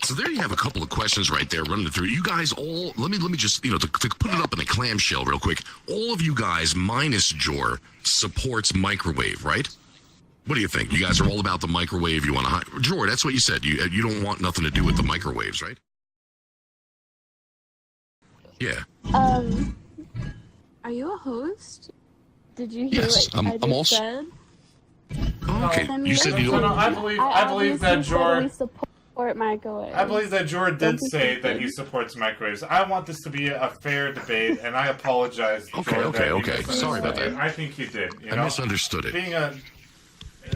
So there you have a couple of questions right there running through. You guys all, let me just, to put it up in a clamshell real quick. All of you guys, minus Jor, supports microwave, right? What do you think? You guys are all about the microwave. You want to, Jor, that's what you said. You don't want nothing to do with the microwaves, right? Yeah. Are you a host? Did you hear Yes, what I I'm just also said? Oh, okay. I mean, You said you don't. I believe that Jor. Support microwaves. I believe that Jor did say that he supports microwaves. I want this to be a fair debate, and I apologize. Okay. Sorry about that. I think you did. I misunderstood it.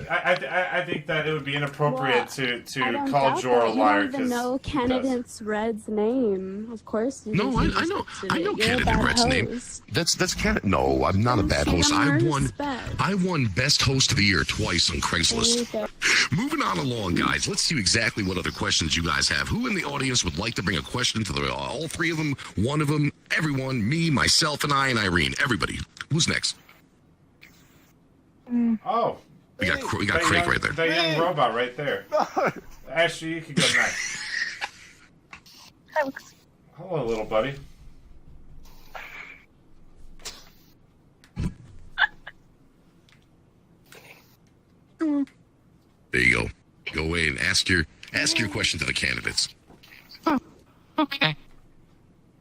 I think that it would be inappropriate to call doubt Jor a that. liar. You don't even know Candidate Red's name. Of course. You No, I know Candidate Red's name. That's Candidate. No, I'm not a bad host. I won Best Host of the Year twice on Craigslist. Moving on along, guys. Let's see exactly what other questions you guys have. Who in the audience would like to bring a question to all three of them, one of them, everyone, me, myself, and I, and Irene. Everybody. Who's next? Oh. We got Craig right there. That young robot right there. Ashley, you can go next. Thanks. Hello, little buddy. There you go. Go away and ask your question to the candidates. Oh, okay.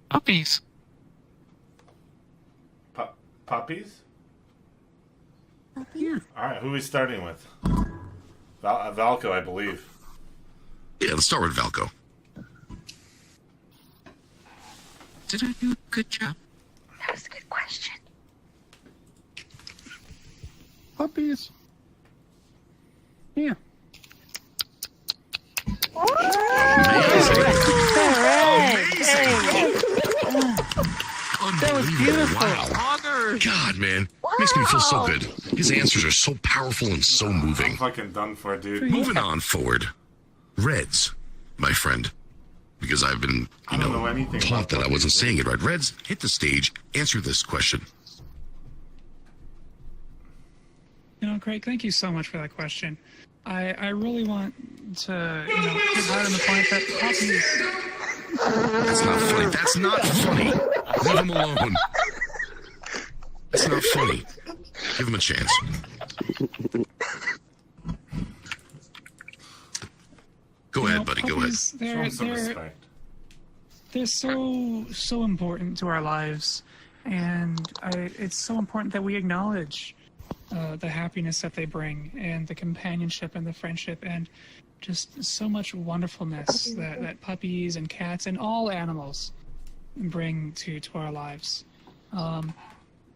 Puppies. Puppies? Yeah. Alright, who are we starting with? Valko, I believe. Yeah, let's start with Valko. Did I do a good job? That was a good question. Puppies. Yeah. That was beautiful. Wow. God, man. Makes me feel so good. His answers are so powerful and so moving. I'm fucking done for, dude. Moving on forward. Reds, my friend. Because I've been, taught that I wasn't saying it right. Reds, hit the stage. Answer this question. Craig, thank you so much for that question. I really want to, get hard on the point that puppies. That's not funny. That's not funny. Leave him alone. That's not funny. Give him a chance. Go ahead, buddy. Go ahead. They're so important to our lives, and it's so important that we acknowledge the happiness that they bring, and the companionship and the friendship, and just so much wonderfulness that puppies and cats and all animals bring to our lives.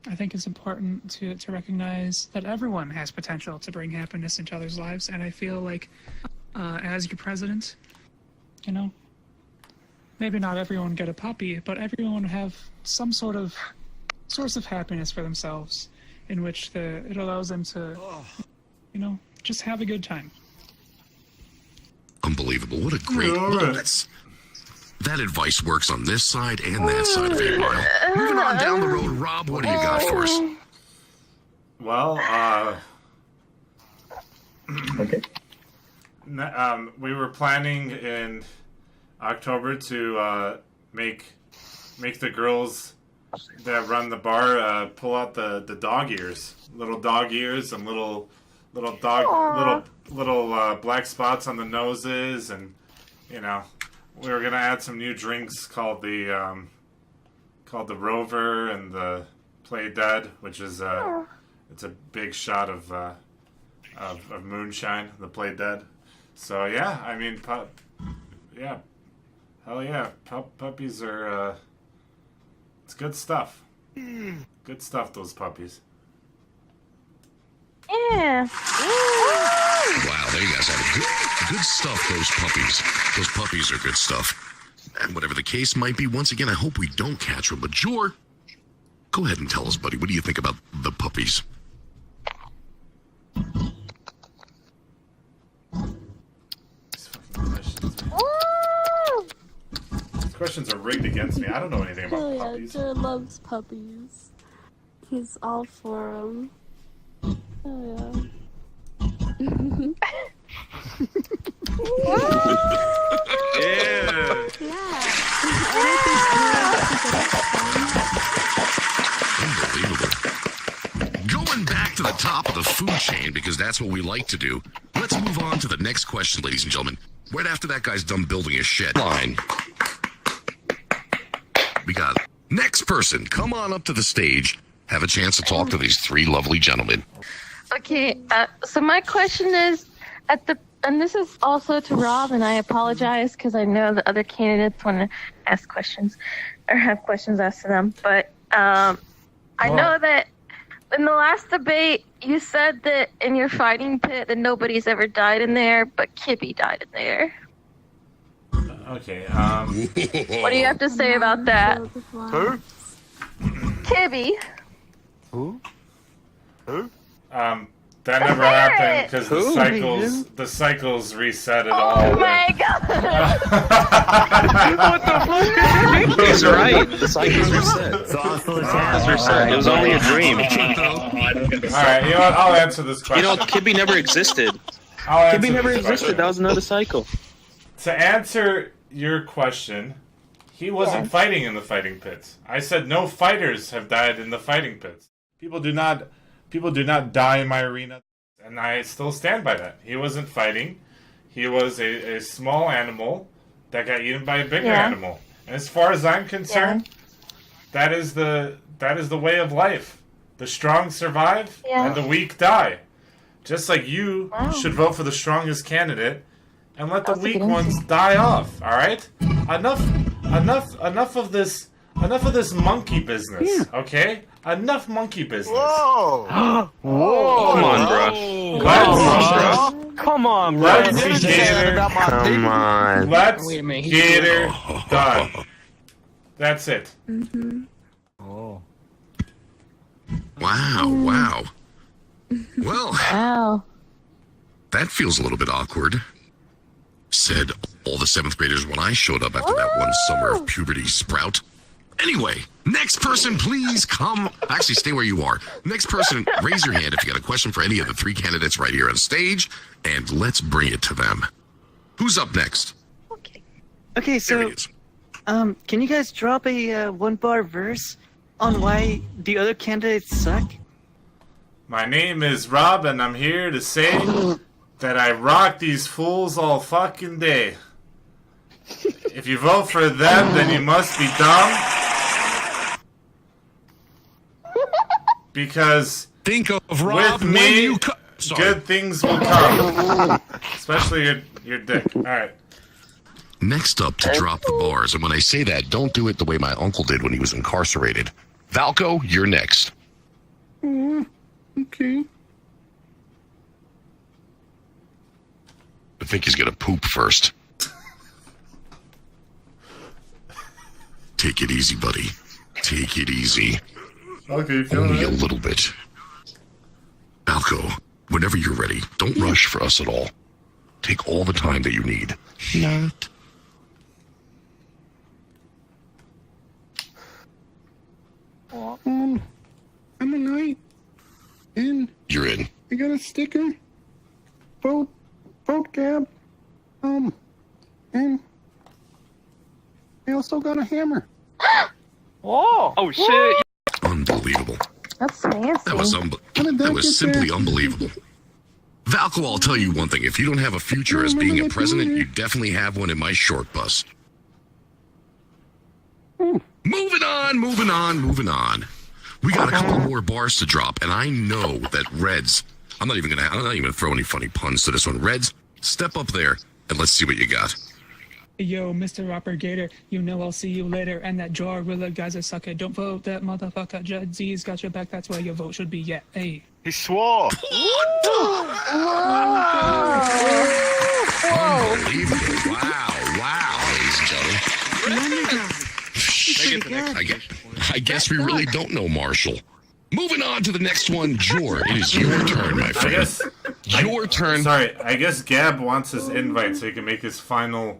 I think it's important to recognize that everyone has potential to bring happiness into others' lives, and I feel like as your president, maybe not everyone get a puppy, but everyone have some sort of source of happiness for themselves, in which it allows them to, just have a good time. Unbelievable. What a great... That advice works on this side and that side of 8 Mile. Moving on down the road, Rob, what do you got for us? Well, okay. We were planning in October to make the girls that run the bar pull out the dog ears, little dog ears, and little black spots on the noses, and we were gonna add some new drinks called the Rover and the Play Dead, which is it's a big shot of moonshine, the Play Dead. So yeah, I mean, hell yeah, puppies are it's good stuff. Good stuff, those puppies. Yeah. Wow, there you guys have it. Good stuff, those puppies. Those puppies are good stuff. And whatever the case might be, once again, I hope we don't catch them. But Jor, go ahead and tell us, buddy, what do you think about the puppies? These questions are rigged against me. I don't know anything about puppies. Jor loves puppies. He's all for them. Oh, yeah. Yeah. entertained because that's what we like to do. Let's move on to the next question, ladies and gentlemen. Right after that guy's done building his shed. Line. We got next person. Come on up to the stage. Have a chance to talk to these three lovely gentlemen. Okay, so my question is, and this is also to Rob, and I apologize because I know the other candidates want to ask questions or have questions asked to them. But I know that in the last debate, you said that in your fighting pit that nobody's ever died in there, but Kibby died in there. Okay. What do you have to say about that? Who? Kibby. Who? That never happened because the cycles reset it all. Oh my god! What the fuck? He's right. The cycles reset. It was only a dream. Alright, you know what? I'll answer this question. You know, Kibby never existed. Kibby never existed. That was another cycle. To answer your question, he wasn't fighting in the fighting pits. I said no fighters have died in the fighting pits. People do not die in my arena, and I still stand by that. He wasn't fighting. He was a small animal that got eaten by a bigger animal. And as far as I'm concerned, that is the way of life. The strong survive and the weak die. Just like you should vote for the strongest candidate and let the weak ones die off. All right? Enough of this monkey business. Okay? Enough monkey business. Whoa! Whoa! Come on, bro. Come on, bro. Let's get her done. That's it. Oh. Wow. Well, Wow. that feels a little bit awkward. Said all the 7th graders when I showed up after that one summer of puberty sprout. Anyway, next person, please come. Actually, stay where you are. Next person, raise your hand if you got a question for any of the 3 candidates right here on stage, and let's bring it to them. Who's up next? Okay, so, can you guys drop a one-bar verse on why the other candidates suck? My name is Rob, and I'm here to say that I rock these fools all fucking day. If you vote for them, then you must be dumb. Because think of Rob with me, when good things will come. Especially your dick. Alright. Next up to drop the bars, and when I say that, don't do it the way my uncle did when he was incarcerated. Valco, you're next. Okay. I think he's gonna poop first. Take it easy, buddy. Take it easy. Okay, Only a little bit. Valco, whenever you're ready, don't rush for us at all. Take all the time that you need. Not. I'm a knight. And You're in. I got a sticker. Vote Gab. And I also got a hammer. Oh shit! Unbelievable. That's fancy. That was simply unbelievable. Valco, I'll tell you one thing. If you don't have a future as being a president, you definitely have one in my short bus. Moving on. We got a couple more bars to drop, and I know that Reds, I'm not even gonna throw any funny puns to this one. Reds, step up there and let's see what you got. Yo, Mr. Rapper Gator, you know I'll see you later. And that jar really guy's a sucker. Don't vote that motherfucker. Judge Z's got your back. That's where your vote should be. Yeah, hey. He swore. Unbelievable. Wow, ladies and gentlemen. I guess we really don't know Marshall. Moving on to the next one, Jor. It is your turn, my friend. Your turn. Sorry, I guess Gab wants his invite so he can make his final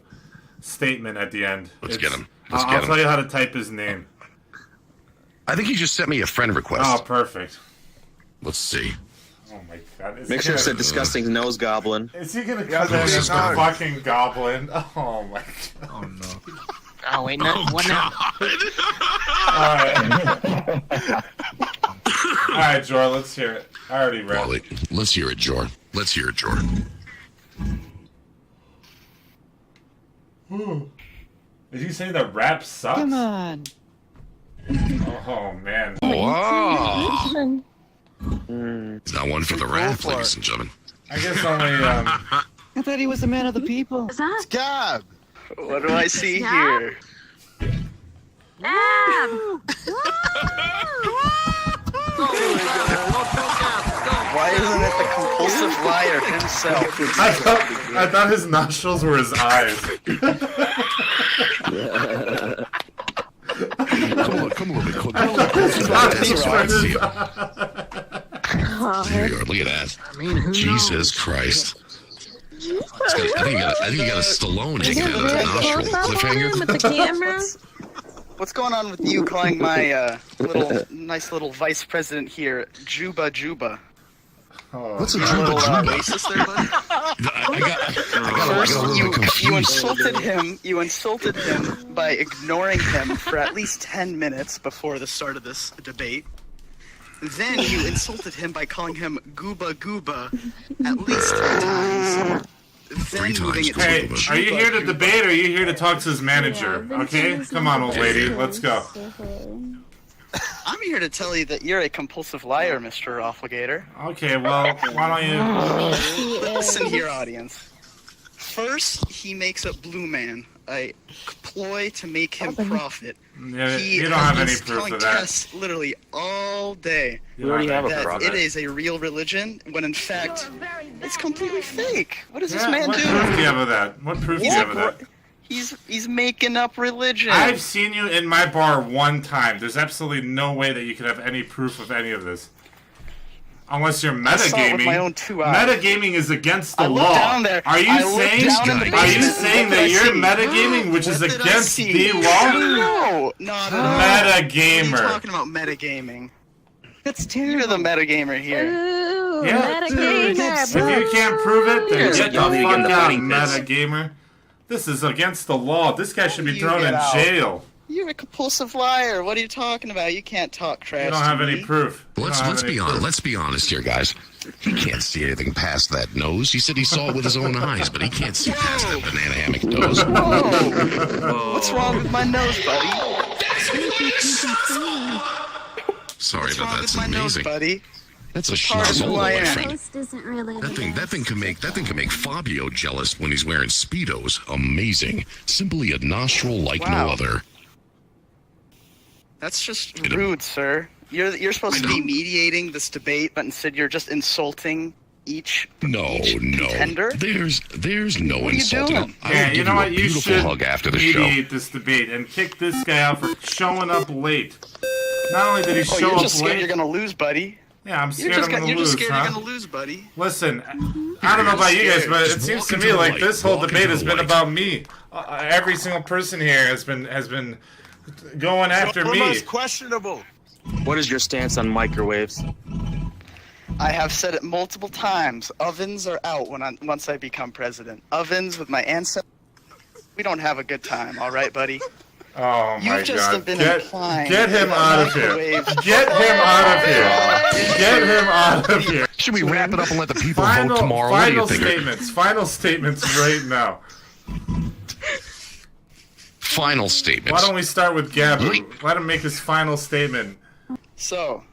statement at the end. Let's get him. I'll tell you how to type his name. I think he just sent me a friend request. Oh, perfect. Let's see. Oh my god. Make sure it's a disgusting nose goblin. Is he gonna come in as a fucking goblin? Oh my god. Oh no. Oh wait, no, what now? Alright, Jor, let's hear it. I already read. Well, let's hear it, Jor. Let's hear it, Jor. Did you say the rap sucks? Come on. Oh man. Wow. It's not one for the rap, ladies and gentlemen. I guess only. I thought he was the man of the people. Is that Gab! What do I see Gab? here? Gab? Why isn't it the compulsive liar himself? I thought his nostrils were his eyes. Come on, come on. That's right. See there you are. Look at that. I mean, who Jesus Christ. I think you got a Stallone nostril cliffhanger. With the camera. What's going on with you calling my nice little vice president here Juba? What's a A little Juba? racist there, buddy? I got a First, little you confused. insulted him by ignoring him for at least 10 minutes before the start of this debate. Then you insulted him by calling him Gooba at least 3 times. Then moving it to Hey, are you here to debate or are you here to talk to his manager? Okay? Come on, old lady. Let's go. I'm here to tell you that you're a compulsive liar, Mr. Offligator. Okay, well, why don't you... Listen here, audience. First, he makes up Blue Man, a ploy to make him profit. Yeah, He you don't have has any been proof telling of that. Tess literally all day You already have a that proof. it is a real religion, when in fact, it's completely fake. What does this man what do? proof do you have of that? What proof do you have of that? He's making up religion. I've seen you in my bar one time. There's absolutely no way that you could have any proof of any of this. Unless you're I saw it with metagaming. my own 2 eyes. Metagaming is against the I looked law. down there. Are you I looked saying down in the are you basement. saying What did that I you're see? metagaming, which is What did I against see? the law? No, not at all. What are you Metagamer. talking about metagaming? That's terrible. You're the metagamer here. Ooh, Yeah. metagamer. If you can't prove it, then Here's get the y'all need to get fuck in the out, fighting pits. metagamer. This is against the law. This guy should be You thrown get in out. jail. You're a compulsive liar. What are you talking about? You can't talk trash. You don't to have me. any proof. You don't have Let's any be proof. honest. Let's be honest here, guys. He can't see anything past that nose. He said he saw it with his own eyes, but he can't see past that banana hammock nose. Whoa! What's wrong with my nose, buddy? Sorry, What's but wrong that's with my nose, amazing. buddy? That's a Part of who schnozzle, I my am. friend. Ghost isn't really That thing can make Fabio jealous when he's wearing Speedos. Amazing. Simply a nostril like no Wow. other. That's just rude, sir. You're supposed to be mediating this debate, but instead you're just insulting each contender. There's no What are you insulting. doing? I Yeah, will you give know you a what? You beautiful should hug after the show. mediate this debate and kick this guy out for showing up late. Not only did he Oh, show you're up just scared late. you're gonna lose, buddy. Yeah, I'm scared I'm gonna You're lose, just scared huh? you're gonna lose, buddy. Listen, I don't know about you guys, but it Just seems walk to into me the like light. this whole Walk debate into has the been light. about me. Every single person here has been going after me. questionable. What is your stance on microwaves? I have said it multiple times. Ovens are out once I become president. Ovens with my ancestors. We don't have a good time, all right, buddy? Oh my You've just god. been Get implying him that out of here. microwaves- Get him out of here. Get him out of here. Should we wrap it up and let the people vote tomorrow? What do you Final think? statements. Final statements right now. Final statements. Why don't we start with Gabu? Let him make his final statement. So,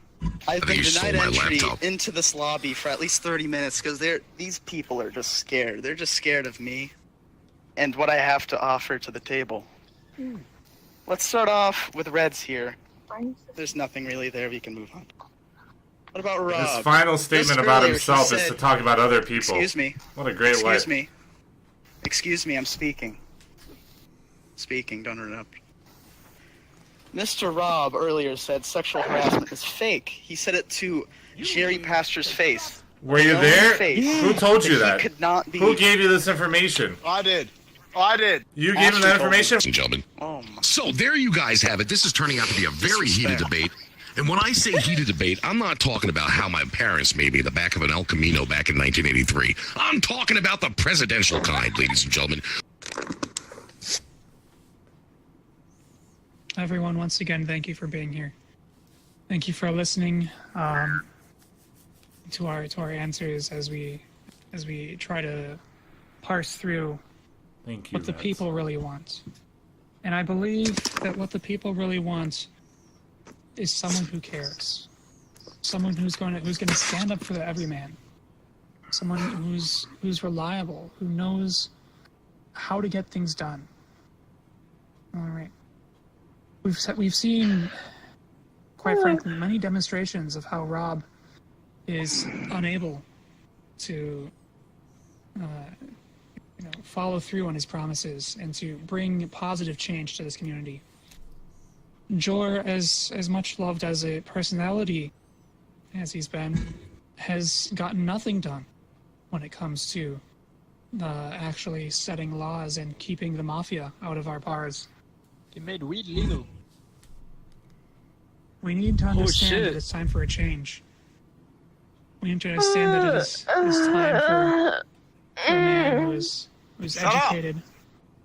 I've think been you stole denied my entry laptop. into this lobby for at least 30 minutes because these people are just scared. They're just scared of me and what I have to offer to the table. Let's start off with Reds here. There's nothing really there. We can move on. What about Rob? His final statement Just about earlier he himself is said- to talk about other people. Excuse me. What a great way. Excuse me. Excuse me, I'm speaking. Speaking, don't interrupt. Mr. Rob earlier said sexual harassment is fake. He said it to Jerry Pastor's face. Were you His own there? face, Who told you he that? could not be. Who gave you this information? I did. I did. You gave him that information? Ladies and gentlemen. Oh my. So there you guys have it. This is turning out to be a very heated debate. And when I say heated debate, I'm not talking about how my parents made me in the back of an El Camino back in 1983. I'm talking about the presidential kind, ladies and gentlemen. Everyone, once again, thank you for being here. Thank you for listening. to our answers as we try to parse through Thank you. what the people really want. And I believe that what the people really want is someone who cares, someone who's going to stand up for the everyman, someone who's reliable, who knows how to get things done. All right. We've seen, quite frankly, many demonstrations of how Rob is unable to follow through on his promises and to bring positive change to this community. Jor, as much loved as a personality as he's been, has gotten nothing done when it comes to actually setting laws and keeping the mafia out of our bars. They made weed legal. We need to understand that it's time for a change. We need to understand that it is time for a man who's educated,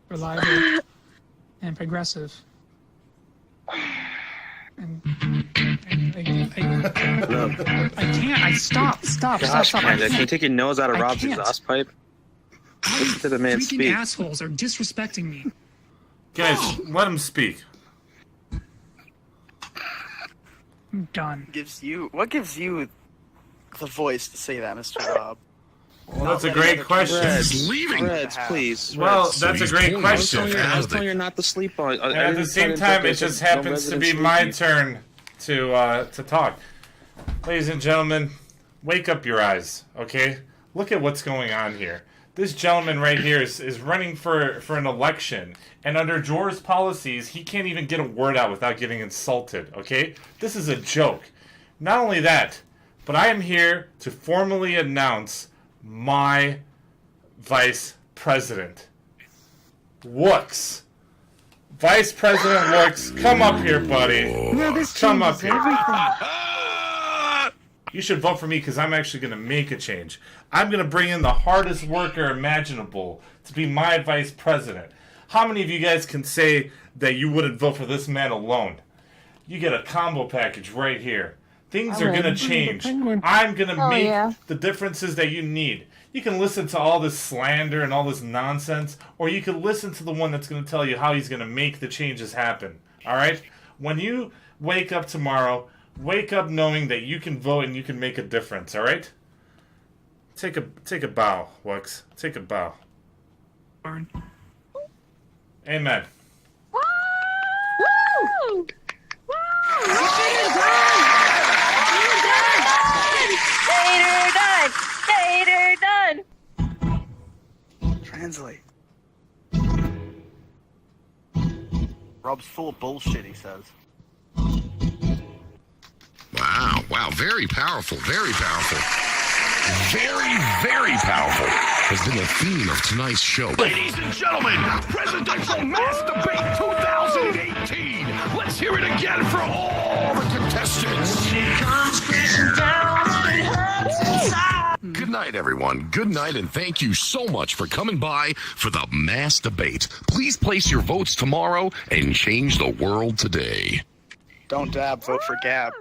reliable, and progressive. And I can't. Stop. Panda, can you take your nose out of Rob's exhaust pipe? Listen to the man Freaking speak. assholes are disrespecting me. Guys, let him speak. I'm done. What gives you the voice to say that, Mr. Rob? Well, that's a great question. He's leaving. Reds, please. Well, Reds. that's a great question. I was telling you not to sleep on. And at the same time, it just happens to be my turn to talk. Ladies and gentlemen, wake up your eyes, okay? Look at what's going on here. This gentleman right here is running for an election, and under Jor's policies, he can't even get a word out without getting insulted, okay? This is a joke. Not only that, but I am here to formally announce my vice president. Wooks. Vice President Wooks, come up here, buddy. Come up here. You should vote for me because I'm actually going to make a change. I'm going to bring in the hardest worker imaginable to be my vice president. How many of you guys can say that you wouldn't vote for this man alone? You get a combo package right here. Things are going to change. I'm going to make the differences that you need. You can listen to all this slander and all this nonsense, or you can listen to the one that's going to tell you how he's going to make the changes happen. All right? When you wake up tomorrow, wake up knowing that you can vote and you can make a difference, all right? Take a bow, Wux. Take a bow. Amen. Woo! Woo! Tater done! Translate. Rob's full of bullshit, he says. Wow. Very powerful. Very powerful. Very, very powerful has been the theme of tonight's show. Ladies and gentlemen, Presidential Mass Debate 2018. Let's hear it again for all the contestants. Good night, everyone. Good night, and thank you so much for coming by for the Mass Debate. Please place your votes tomorrow and change the world today. Don't dab, vote for Gab.